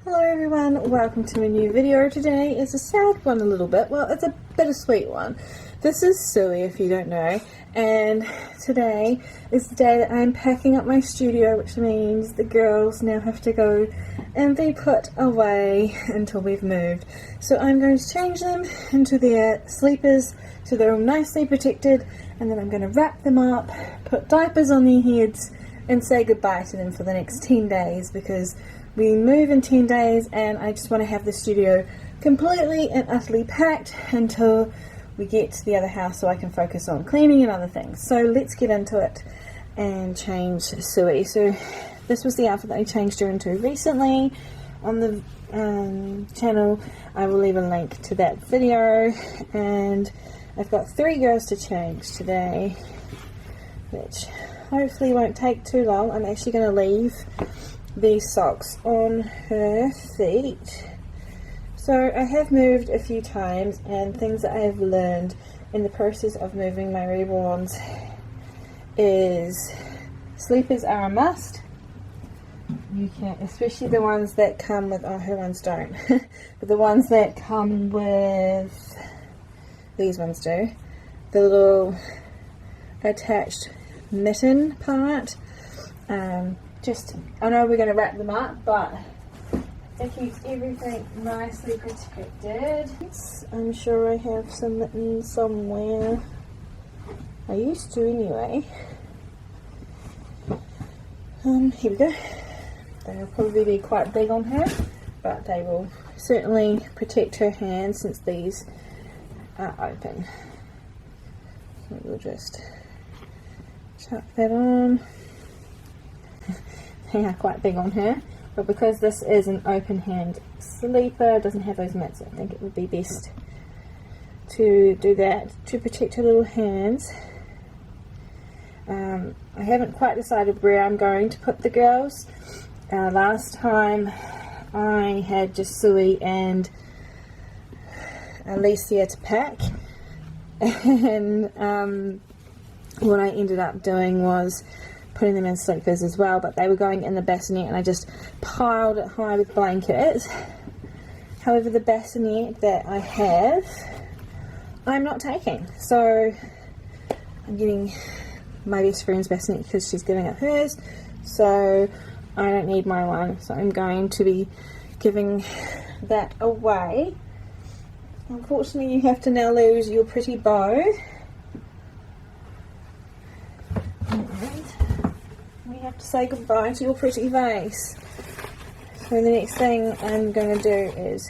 Hello everyone, welcome to a new video. Today is a sad one a little bit. Well, it's a bittersweet one. This is Suey, if you don't know, and today is the day that I'm packing up my studio, which means the girls now have to go and be put away until we've moved. So I'm going to change them into their sleepers so they're all nicely protected, and then I'm going to wrap them up, put diapers on their heads, and say goodbye to them for the next 10 days because we move in 10 days and I just want to have the studio completely and utterly packed until we get to the other house so I can focus on cleaning and other things. So let's get into it and change Suey. So this was the outfit that I changed her into recently on the channel. I will leave a link to that video, and I've got 3 girls to change today, which hopefully won't take too long. I'm actually going to leave these socks on her feet. So I have moved a few times, and things that I have learned in the process of moving my Reborns is sleepers are a must. You can, especially the ones that come with, oh, her ones don't, but the ones that come with, these ones do, the little attached mitten part. I know we're going to wrap them up, but it keeps everything nicely protected. I'm sure I have some mittens somewhere. I used to anyway. Here we go. They'll probably be quite big on her, but they will certainly protect her hands since these are open. So we'll just chuck that on. They are quite big on her, but because this is an open hand sleeper, doesn't have those mitts, I think it would be best to do that to protect her little hands. I haven't quite decided where I'm going to put the girls. Last time I had just Suey and Alicia to pack, and what I ended up doing was putting them in sleepers as well, but they were going in the bassinet and I just piled it high with blankets. However, the bassinet that I have I'm not taking, so I'm getting my best friend's bassinet because she's giving up hers, so I don't need my one, so I'm going to be giving that away. Unfortunately, you have to now lose your pretty bow. Have to say goodbye to your pretty vase. So the next thing I'm going to do is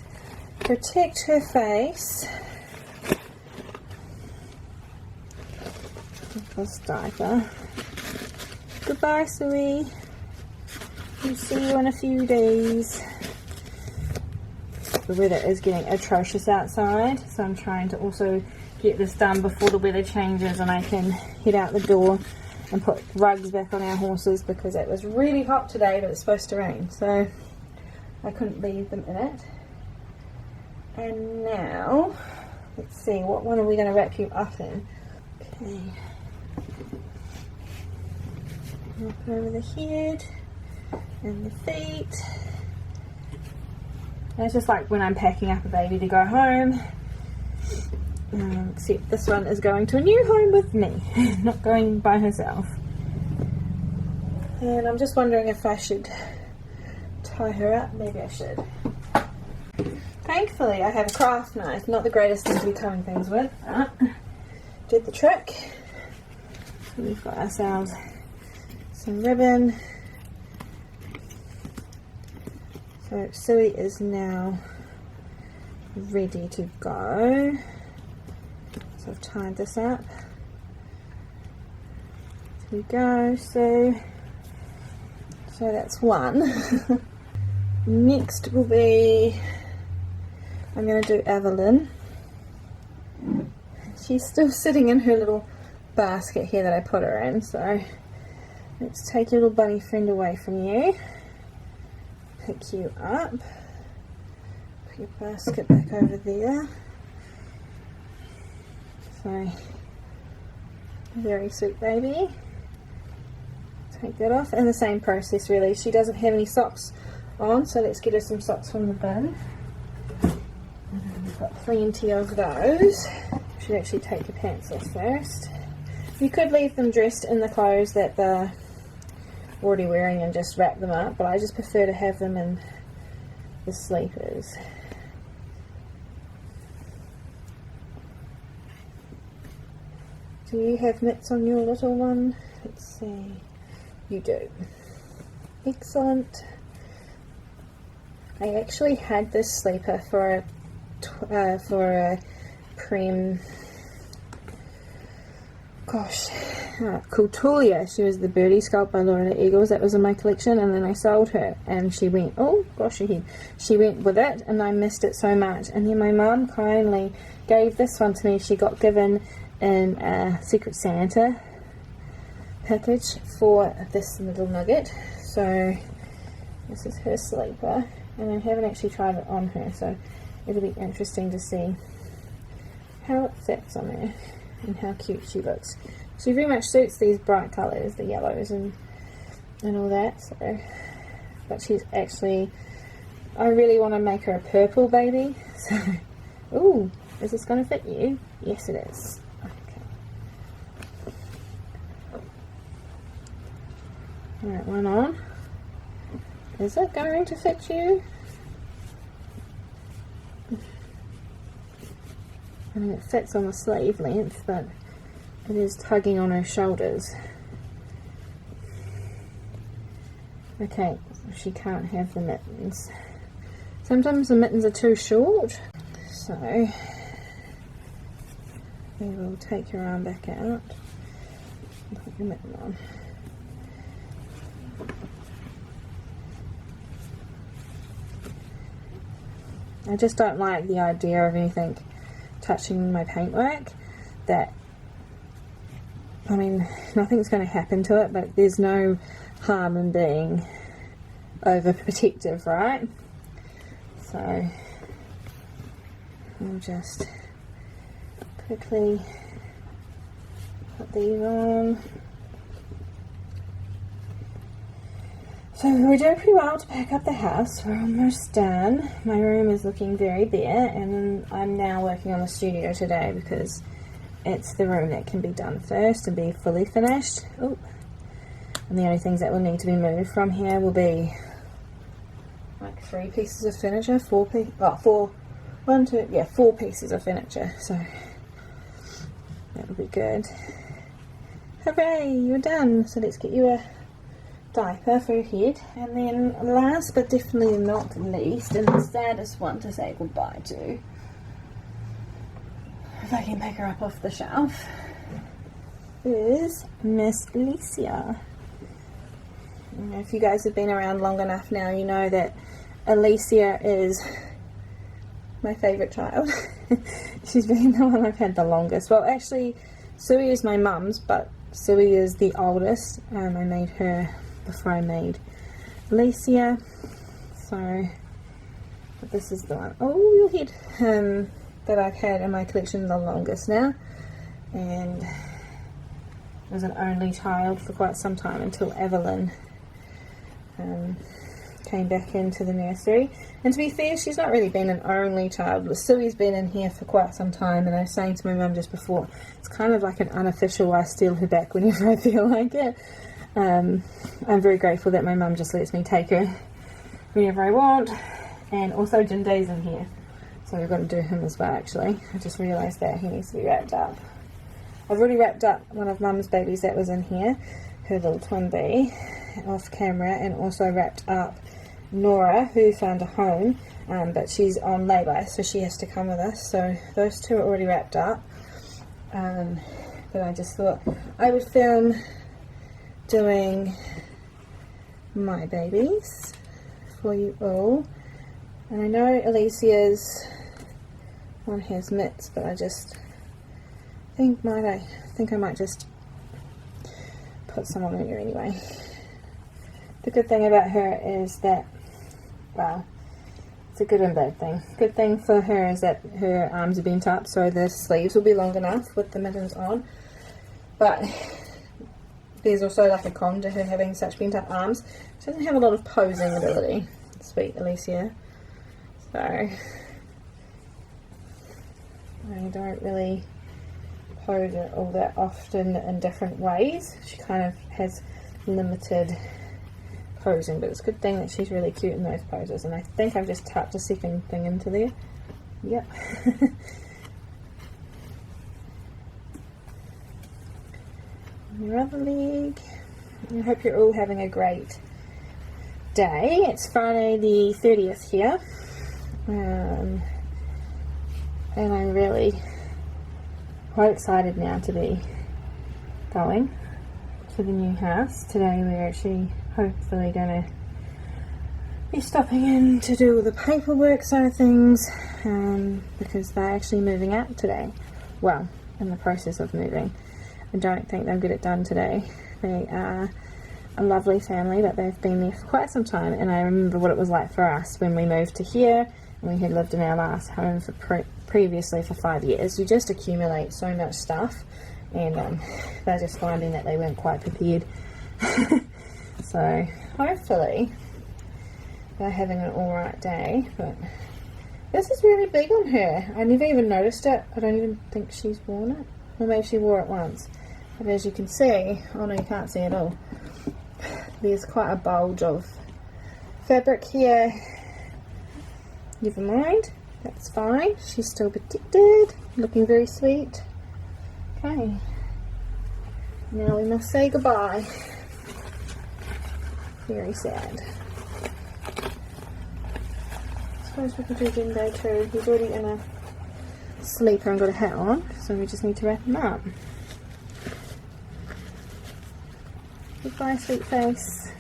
protect her face with this diaper. Goodbye, Suey. We'll see you in a few days. The weather is getting atrocious outside, so I'm trying to also get this done before the weather changes and I can head out the door and put rugs back on our horses because it was really hot today, but it's supposed to rain, so I couldn't leave them in it. And now, let's see, what one are we going to wrap you up in? Okay. Up over the head and the feet. And it's just like when I'm packing up a baby to go home. Except this one is going to a new home with me, not going by herself. And I'm just wondering if I should tie her up. Maybe I should. Thankfully I have a craft knife, not the greatest thing to be cutting things with. Did the trick. So we've got ourselves some ribbon. So Suey is now ready to go. So I've tied this up. There we go. So that's one. Next will be, I'm going to do Evelyn. She's still sitting in her little basket here that I put her in. So let's take your little bunny friend away from you. Pick you up. Put your basket back over there. So, very sweet baby. Take that off, and the same process really. She doesn't have any socks on, so let's get her some socks from the bin. We've got plenty of those. Should actually take your pants off first. You could leave them dressed in the clothes that they're already wearing and just wrap them up, but I just prefer to have them in the sleepers. Do you have mitts on your little one? Let's see. You do. Excellent. I actually had this sleeper for a Prem, called Tulia. She was the birdie sculpt by Loretta Eagles. That was in my collection, and then I sold her, and she went, oh gosh, she went with it, and I missed it so much. And then my mum kindly gave this one to me. She got given in a Secret Santa package for this little nugget. So this is her sleeper, and I haven't actually tried it on her, so it'll be interesting to see how it fits on her and how cute she looks. She very much suits these bright colours, the yellows and all that. So, but she's actually, I really want to make her a purple baby. So, ooh, is this going to fit you? Yes, it is. Alright, one on. Is it going to fit you? I mean, it fits on the sleeve length, but it is tugging on her shoulders. Okay, she can't have the mittens. Sometimes the mittens are too short, so we will take your arm back out and put your mitten on. I just don't like the idea of anything touching my paintwork. That, I mean, nothing's going to happen to it, but there's no harm in being overprotective, right? So I'll just quickly put these on. So we're doing pretty well to pack up the house. We're almost done. My room is looking very bare, and I'm now working on the studio today because it's the room that can be done first and be fully finished. Ooh. And the only things that will need to be moved from here will be like 3 pieces of furniture, 4 pieces of furniture. So that will be good. Hooray, you're done. So let's get you a diaper for your head, and then last but definitely not least, and the saddest one to say goodbye to, if I can pick her up off the shelf, is Miss Alicia. If you guys have been around long enough now, you know that Alicia is my favourite child. She's been the one I've had the longest. Well, actually, Sui is my mum's, but Sui is the oldest. I made her before I made Alicia, so but this is the one, oh your head, that I've had in my collection the longest now, and was an only child for quite some time until Evelyn came back into the nursery. And to be fair, she's not really been an only child, but Sui's been in here for quite some time, and I was saying to my mum just before, it's kind of like an unofficial I steal her back whenever I feel like it. I'm very grateful that my mum just lets me take her whenever I want, and also Jindae's in here, so we've got to do him as well. Actually, I just realised that he needs to be wrapped up. I've already wrapped up one of Mum's babies that was in here, her little twin bee, off camera, and also wrapped up Nora, who found a home, but she's on labour, so she has to come with us. So those two are already wrapped up, but I just thought I would film doing my babies for you all. And I know Alicia's one has mitts, but I just think I might just put some on her anyway. The good thing about her is that, well, it's a good and bad thing. Good thing for her is that her arms are bent up, so the sleeves will be long enough with the mittens on. But there's also like a con to her having such bent up arms. She doesn't have a lot of posing ability. sweet Alicia. So I don't really pose it all that often in different ways. She kind of has limited posing, but it's a good thing that she's really cute in those poses. And I think I've just tucked a second thing into there. Yep. Your other leg. I hope you're all having a great day. It's Friday the 30th here, and I'm really quite excited now to be going to the new house. Today we're actually hopefully going to be stopping in to do all the paperwork side of things, because they're actually moving out today. Well, in the process of moving. I don't think they'll get it done today. They are a lovely family, but they've been there for quite some time, and I remember what it was like for us when we moved to here and we had lived in our last home for previously for 5 years. You just accumulate so much stuff, and they're just finding that they weren't quite prepared. So hopefully they're having an alright day, but this is really big on her. I never even noticed it. I don't even think she's worn it. Or maybe she wore it once. But as you can see, oh no, you can't see at all. There's quite a bulge of fabric here. Never mind, that's fine. She's still protected, looking very sweet. Okay, now we must say goodbye. Very sad. I suppose we could do Jinde too. He's already in a sleeper and got a hat on, so we just need to wrap him up. Goodbye, sweet face.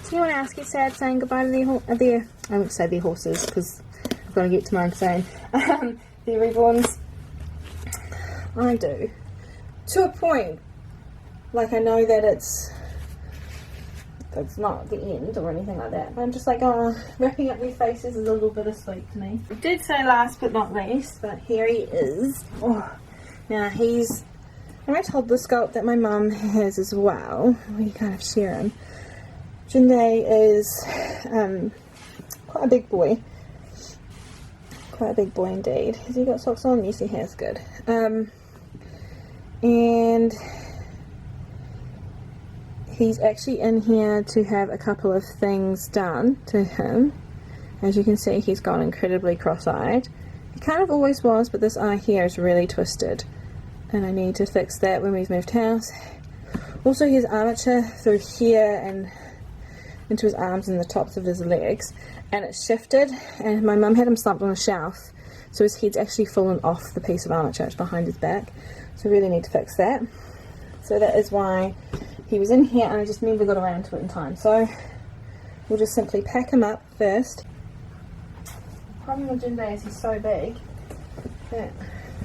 Does anyone else get sad saying goodbye to their I won't say their horses because I've got to get to mine soon. Their reborns. I do. To a point. Like, I know that it's not the end or anything like that, but I'm just like, oh, wrapping up their faces is a little bittersweet to me. I did say last but not least, but here he is. Oh, now he's my toddler sculpt that my mum has as well. We kind of share him. Jinde is quite a big boy. Quite a big boy indeed. Has he got socks on? Yes, he has. Good. And he's actually in here to have a couple of things done to him. As you can see, he's gone incredibly cross-eyed. He kind of always was, but this eye here is really twisted, and I need to fix that when we've moved house. Also, he has armature through here and into his arms and the tops of his legs, and it's shifted, and my mum had him slumped on a shelf, so his head's actually fallen off the piece of armature behind his back, so I really need to fix that. So that is why he was in here, and I just never got around to it in time. So we'll just simply pack him up first. The problem with Jinde is he's so big that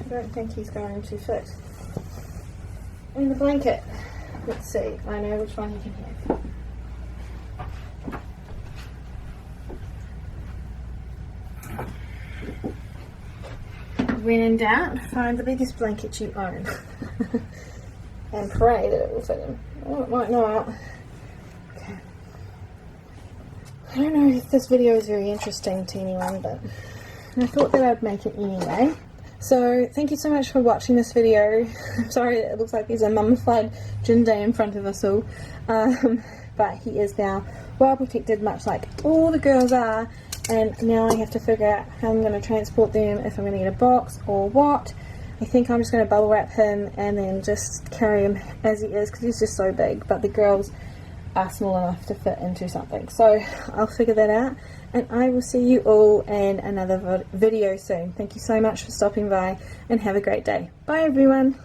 I don't think he's going to fit in the blanket. Let's see, I know which one he can have. When in doubt, find the biggest blanket you own and pray that it will fit him. Oh, it might not. Okay. I don't know if this video is very interesting to anyone, but I thought that I'd make it anyway. So thank you so much for watching this video. I'm sorry that it looks like there's a mummified Jinde in front of us all, but he is now well protected, much like all the girls are. And now I have to figure out how I'm going to transport them, if I'm going to get a box or what. I think I'm just going to bubble wrap him and then just carry him as he is, because he's just so big. But the girls are small enough to fit into something. So I'll figure that out. And I will see you all in another video soon. Thank you so much for stopping by, and have a great day. Bye everyone.